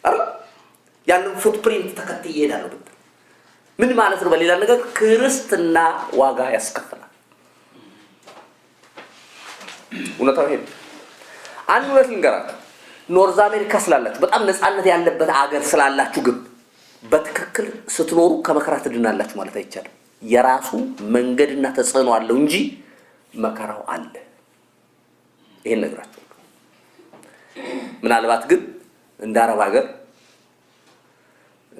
አይደል? ያንን ፉትፕሪንት ተከትዬ እሄዳለሁ ብትል ምን ማለት ነው? በሌላ ነገር ክርስትና ዋጋ ያስከፍላል። እውነታው ይሄ አንድ ሁለት ልንገራችሁ። ኖርዝ አሜሪካ ስላላችሁ በጣም ነፃነት ያለበት አገር ስላላችሁ ግን በትክክል ስትኖሩ ከመከራ ትድናላችሁ ማለት አይቻልም። የራሱ መንገድና ተጽዕኖ አለው እንጂ መከራው አለ። ይሄን ነግራችሁ ምናልባት ግን እንደ አረብ ሀገር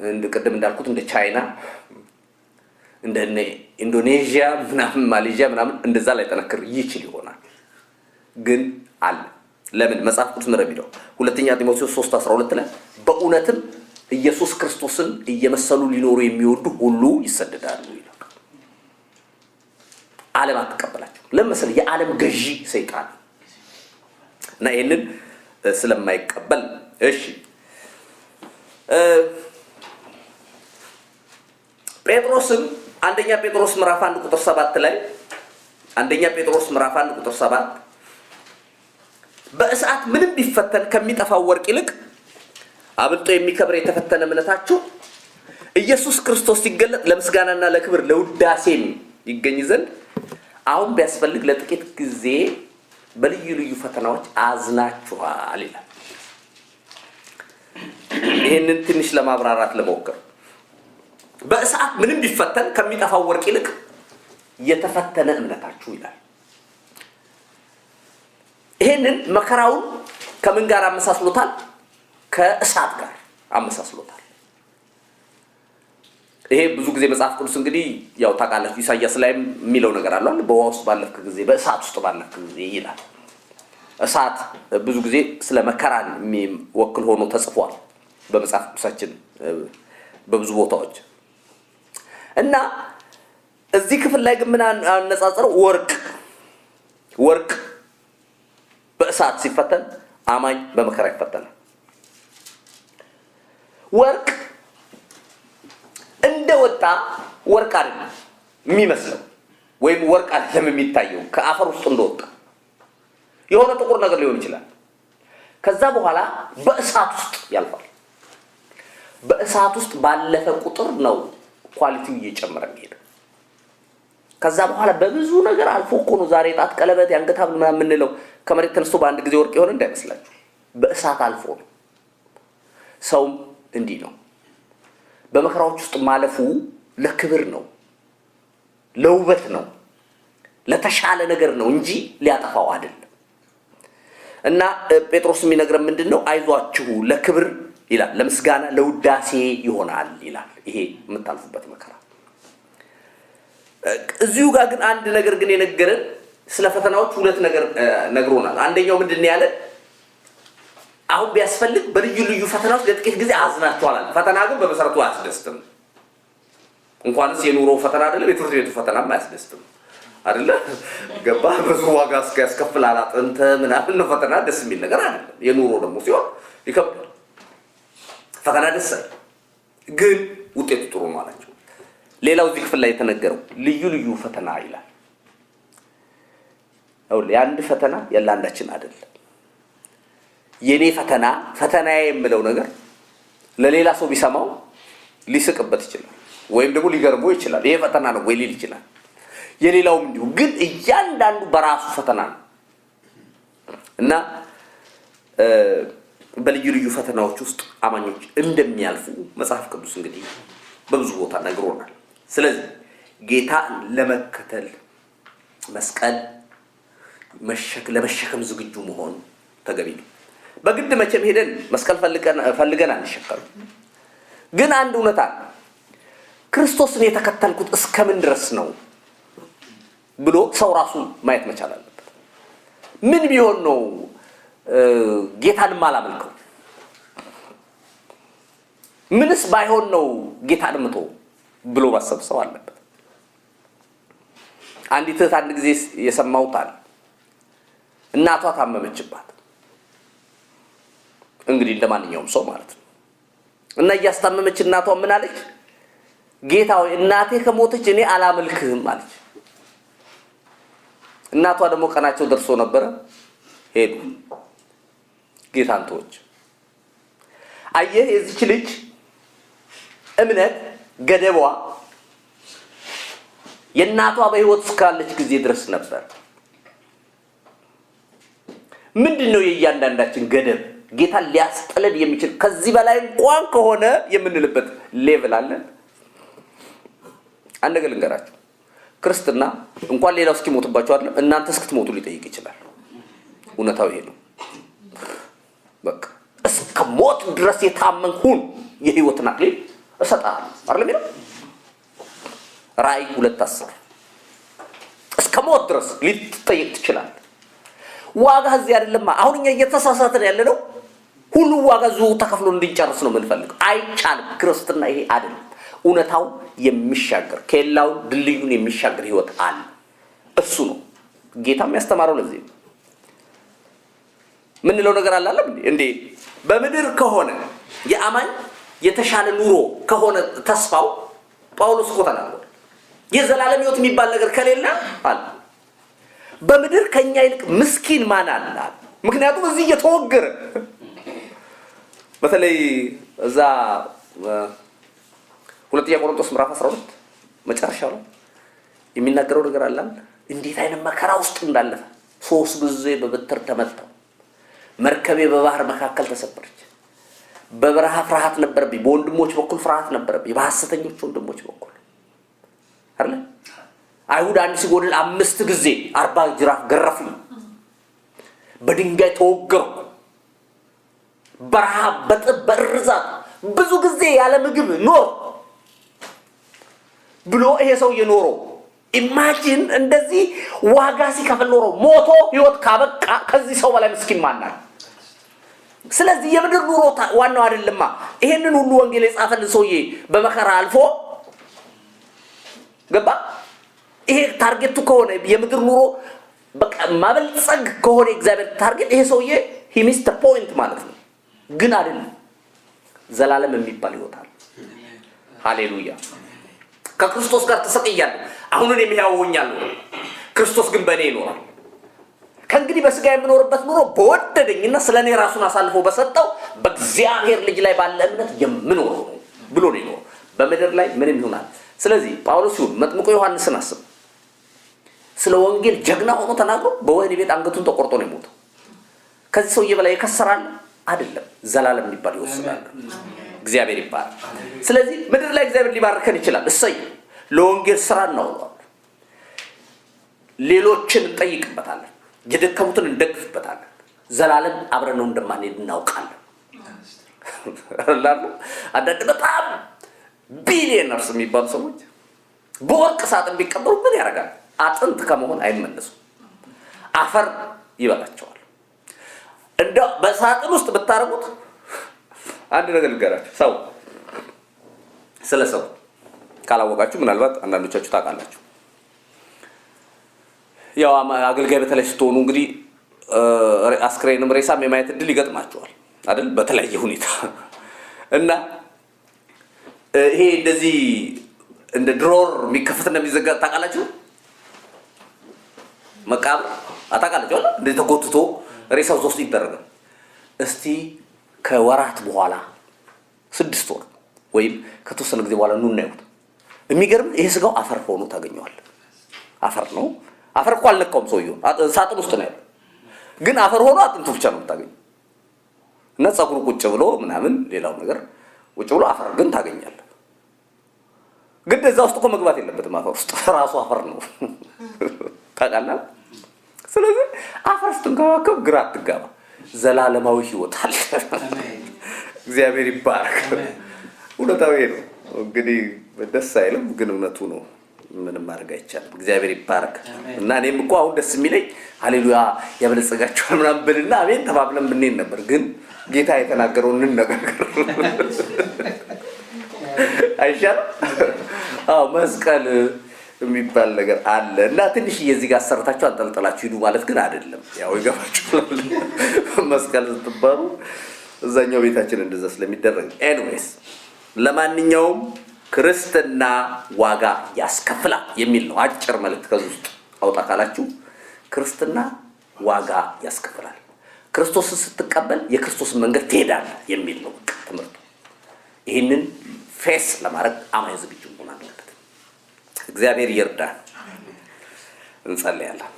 እንደ ቅድም እንዳልኩት እንደ ቻይና እንደ ኢንዶኔዥያ ምናምን ማሌዥያ ምናምን እንደዛ ላይ ጠነክር ይችል ይሆናል። ግን አለ። ለምን? መጽሐፍ ቅዱስ ምንድነው የሚለው? ሁለተኛ ጢሞቴዎስ 3:12 ላይ በእውነትም ኢየሱስ ክርስቶስን እየመሰሉ ሊኖሩ የሚወዱ ሁሉ ይሰደዳሉ ይላል። ዓለም አትቀበላቸው። ለምሳሌ የዓለም ገዢ ሰይጣን እና ይሄንን ስለማይቀበል እሺ ጴጥሮስም አንደኛ ጴጥሮስ ምዕራፍ 1 ቁጥር 7 ላይ አንደኛ ጴጥሮስ ምዕራፍ 1 ቁጥር 7 በእሳት ምንም ቢፈተን ከሚጠፋው ወርቅ ይልቅ አብልጦ የሚከብር የተፈተነ እምነታችሁ ኢየሱስ ክርስቶስ ሲገለጥ ለምስጋናና ለክብር ለውዳሴም ይገኝ ዘንድ አሁን ቢያስፈልግ ለጥቂት ጊዜ በልዩ ልዩ ፈተናዎች አዝናችኋል ይላል። ይሄንን ትንሽ ለማብራራት ለሞከር በእሳት ምንም ቢፈተን ከሚጠፋው ወርቅ ይልቅ የተፈተነ እምነታችሁ ይላል። ይሄንን መከራውን ከምን ጋር አመሳስሎታል? ከእሳት ጋር አመሳስሎታል። ይሄ ብዙ ጊዜ መጽሐፍ ቅዱስ እንግዲህ ያው ታውቃላችሁ ኢሳይያስ ላይም የሚለው ነገር አለ። በውሃ ውስጥ ባለፍክ ጊዜ በእሳት ውስጥ ባለፍክ ጊዜ ይላል። እሳት ብዙ ጊዜ ስለ መከራን የሚወክል ሆኖ ተጽፏል በመጽሐፍ ቅዱሳችን በብዙ ቦታዎች እና እዚህ ክፍል ላይ ግን ምን አነጻጽረው ወርቅ በእሳት ሲፈተን አማኝ በመከራ ይፈተናል። ወርቅ እንደወጣ ወርቅ አይደለም የሚመስለው ወይም ወርቅ አይደለም የሚታየው ከአፈር ውስጥ እንደወጣ የሆነ ጥቁር ነገር ሊሆን ይችላል። ከዛ በኋላ በእሳት ውስጥ ያልፋል። በእሳት ውስጥ ባለፈ ቁጥር ነው ኳሊቲው እየጨመረ የሚሄደው። ከዛ በኋላ በብዙ ነገር አልፎ እኮ ነው ዛሬ ጣት ቀለበት ያንገት ሐብል ምናምን የምንለው ከመሬት ተነስቶ በአንድ ጊዜ ወርቅ የሆነ እንዳይመስላችሁ። በእሳት አልፎ ነው። ሰውም እንዲህ ነው። በመከራዎች ውስጥ ማለፉ ለክብር ነው፣ ለውበት ነው፣ ለተሻለ ነገር ነው እንጂ ሊያጠፋው አይደለም። እና ጴጥሮስ የሚነግረን ምንድነው? አይዟችሁ ለክብር ይላል፣ ለምስጋና ለውዳሴ ይሆናል ይላል። ይሄ የምታልፉበት መከራ እዚሁ ጋር ግን አንድ ነገር ግን የነገረን ስለ ፈተናዎች ሁለት ነገር ነግሮናል። አንደኛው ምንድነው ያለ? አሁን ቢያስፈልግ በልዩ ልዩ ፈተናዎች ለጥቂት ጊዜ አዝናችኋል። ፈተና ግን በመሰረቱ አያስደስትም። እንኳንስ የኑሮ ፈተና አይደለም የትምህርት ቤቱ ፈተናም አያስደስትም አይደለ? ገባ? ብዙ ዋጋ ያስከፍላል። አጥንተ ምናምን ነው ፈተና። ደስ የሚል ነገር አይደለም። የኑሮ ደግሞ ሲሆን ይከብዳል። ፈተና ደስ አይል፣ ግን ውጤቱ ጥሩ ነው አላቸው። ሌላው እዚህ ክፍል ላይ የተነገረው ልዩ ልዩ ፈተና ይላል። የአንድ ፈተና የላንዳችን አይደለም። የኔ ፈተናዬ የምለው ነገር ለሌላ ሰው ቢሰማው ሊስቅበት ይችላል፣ ወይም ደግሞ ሊገርመው ይችላል። ይሄ ፈተና ነው ወይ ሊል ይችላል። የሌላውም እንዲሁ። ግን እያንዳንዱ በራሱ ፈተና ነው እና በልዩ ልዩ ፈተናዎች ውስጥ አማኞች እንደሚያልፉ መጽሐፍ ቅዱስ እንግዲህ በብዙ ቦታ ነግሮናል። ስለዚህ ጌታ ለመከተል መስቀል ለመሸከም ዝግጁ መሆን ተገቢ ነው። በግድ መቼም ሄደን መስቀል ፈልገን አንሸከም። ግን አንድ እውነት አለ። ክርስቶስን የተከተልኩት እስከምን ድረስ ነው ብሎ ሰው ራሱ ማየት መቻል አለበት። ምን ቢሆን ነው ጌታን ማላመልከው? ምንስ ባይሆን ነው ጌታን ምቶ ብሎ ማሰብ ሰው አለበት። አንዲት እህት አንድ ጊዜ የሰማውታል። እናቷ ታመመችባት። እንግዲህ እንደማንኛውም ሰው ማለት ነው። እና እያስታመመች እናቷ ምን አለች? ጌታ ሆይ እናቴ ከሞተች እኔ አላመልክህም አለች። እናቷ ደግሞ ቀናቸው ደርሶ ነበረ፣ ሄዱ። ጌታን ተወች። አየህ የዚች ልጅ እምነት ገደቧ የእናቷ በህይወት እስካለች ጊዜ ድረስ ነበር። ምንድነው የእያንዳንዳችን ገደብ? ጌታ ሊያስጠለን የሚችል ከዚህ በላይ እንኳን ከሆነ የምንልበት ሌቭል አለን። አንድ ነገር ልንገራችሁ፣ ክርስትና እንኳን ሌላው እስኪሞትባችሁ አይደለም እናንተ እስክትሞቱ ሊጠይቅ ይችላል። እውነታው ይሄ ነው። በቃ እስከ ሞት ድረስ የታመንኩን የህይወትን አክሊል እሰጣለሁ አይደለም ይላል ራእይ 2:10። እስከ ሞት ድረስ ሊጠይቅ ይችላል። ዋጋ እዚህ አይደለም። አሁን እኛ እየተሳሳተን ያለነው ሁሉ ዋጋ ዙ ተከፍሎ እንድንጨርስ ነው የምንፈልገው። አይቻልም። ክርስትና ይሄ አይደለም። እውነታው የሚሻገር ከሌላው ድልድዩን የሚሻገር ህይወት አለ። እሱ ነው ጌታም ያስተማረው። ለዚህ ምን ነው ነገር አለ እንዴ? በምድር ከሆነ የአማኝ የተሻለ ኑሮ ከሆነ ተስፋው ጳውሎስ እኮ ተናግሯል። የዘላለም ህይወት የሚባል ነገር ከሌለ አለ በምድር ከኛ ይልቅ ምስኪን ማን አለ? ምክንያቱም እዚህ እየተወገረ በተለይ እዛ ሁለተኛ ቆሮንቶስ ምዕራፍ 12 መጨረሻው ላይ የሚናገረው ነገር አለ። እንዴት አይነት መከራ ውስጥ እንዳለፈ 3 ጊዜ በበትር ተመታው። መርከቤ በባህር መካከል ተሰበረች። በበረሃ ፍርሃት ነበረብኝ። በወንድሞች በኩል ፍርሃት ነበረብኝ። በሐሰተኞች ወንድሞች በኩል አይደል? አይሁድ አንድ ሲጎድል 5 ጊዜ 40 ጅራፍ ገረፉኝ። በድንጋይ ተወገርኩ። በረሃብ በጥብ በርዛት ብዙ ጊዜ ያለ ምግብ ኖር ብሎ ይሄ ሰው የኖሮ ኢማጂን እንደዚህ ዋጋ ሲከፍል ኖሮ ሞቶ ህይወት ካበቃ ከዚህ ሰው በላይ ምስኪን ማን ነው? ስለዚህ የምድር ኑሮ ዋናው አይደለማ። ይሄንን ሁሉ ወንጌል የጻፈልን ሰውዬ በመከራ አልፎ ገባ። ይሄ ታርጌቱ ከሆነ የምድር ኑሮ በቃ ማበልጸግ ከሆነ እግዚአብሔር ታርጌት ይሄ ሰውዬ he missed the point ማለት ነው። ግን አይደለም ዘላለም የሚባል ህይወት አለ። ሃሌሉያ። ከክርስቶስ ጋር ተሰቅያለሁ፣ አሁን እኔ ሕያው ሆኛለሁ፣ ክርስቶስ ግን በእኔ ይኖራል። ከእንግዲህ በስጋ የምኖርበት ኑሮ በወደደኝና ስለኔ ራሱን አሳልፎ በሰጠው በእግዚአብሔር ልጅ ላይ ባለ እምነት የምኖረው ብሎ ነው የሚኖረው። በምድር ላይ ምንም ይሆናል። ስለዚህ ጳውሎስ ይሁን መጥምቁ ዮሐንስን አስብ። ስለ ወንጌል ጀግና ሆኖ ተናግሮ በወህኒ ቤት አንገቱን ተቆርጦ ነው የሞተው። ከዚህ ሰውዬ በላይ የከሰራል አይደለም። ዘላለም ሊባል ይወስናል። እግዚአብሔር ይባል። ስለዚህ ምድር ላይ እግዚአብሔር ሊባርከን ይችላል። እሰይ ለወንጌል ስራ ነው። ሌሎችን እንጠይቅበታለን፣ የደከሙትን እንደግፍበታለን። ዘላለም አብረን ነው እንደማንሄድ እናውቃለን። አንዳንድ በጣም ቢሊየነርስ የሚባሉ ሰዎች በወርቅ ሳጥን ቢቀበሩ ምን ያደርጋል? አጥንት ከመሆን አይመለሱም። አፈር ይበላቸዋል። እንደው በሳጥን ውስጥ ብታረጉት አንድ ነገር ልንገራችሁ። ሰው ስለ ሰው ካላወቃችሁ ምናልባት አንዳንዶቻችሁ ታውቃላችሁ። ያው አገልጋይ በተለይ ስትሆኑ እንግዲህ አስክሬንም ሬሳም የማየት እድል ይገጥማችኋል አይደል? በተለያየ ሁኔታ እና ይሄ እንደዚህ እንደ ድሮር የሚከፈትና የሚዘጋ ታውቃላችሁ? መቃብር አታውቃላችሁ? እንደዚህ ተጎትቶ ሬሳው ውስጥ ይደረጋል። እስቲ ከወራት በኋላ 6 ወር ወይም ከተወሰነ ጊዜ በኋላ ኑ እናዩት። የሚገርም ይሄ ስጋው አፈር ሆኖ ታገኘዋል። አፈር ነው። አፈር እኮ አልነካውም ሰውየው፣ ሳጥን ውስጥ ነው ያለው። ግን አፈር ሆኖ አጥንቱ ብቻ ነው የምታገኘው። እና ፀጉሩ ቁጭ ብሎ ምናምን ሌላው ነገር ቁጭ ብሎ አፈር ግን ታገኛለህ። ግን እዛ ውስጥ እኮ መግባት የለበትም። አፈር ውስጥ ራሱ አፈር ነው። ታውቃለህ? ስለዚህ አፈር ስትንከባከብ ግራ አትጋባ። ዘላለማዊ ህይወት አለ። እግዚአብሔር ይባረክ። እውነታው ይሄ ነው። እንግዲህ ደስ አይልም፣ ግን እውነቱ ነው። ምንም ማድረግ አይቻልም። እግዚአብሔር ይባረክ። እና እኔም እኮ አሁን ደስ የሚለኝ ሃሌሉያ ያበለጸጋችኋል ምናምን ብልና አሜን ተባብለን ብንሄድ ነበር። ግን ጌታ የተናገረውን እንነጋገር አይሻልም? አዎ መስቀል የሚባል ነገር አለ እና ትንሽ የዚህ ጋር ሰርታችሁ አንጠልጥላችሁ ሂዱ ማለት ግን አይደለም። ያው ይገባችኋል። መስቀል ስትባሉ እዛኛው ቤታችን እንደዛ ስለሚደረግ ኤኒዌይስ፣ ለማንኛውም ክርስትና ዋጋ ያስከፍላል የሚል ነው አጭር መልእክት። ከዚህ ውስጥ አውጣ ካላችሁ ክርስትና ዋጋ ያስከፍላል። ክርስቶስን ስትቀበል የክርስቶስን መንገድ ትሄዳለህ የሚል ነው ትምህርት። ይህንን ፌስ ለማድረግ አማኝ ዝግጁ መሆን አለበት። እግዚአብሔር ይርዳን። እንጸልያለን።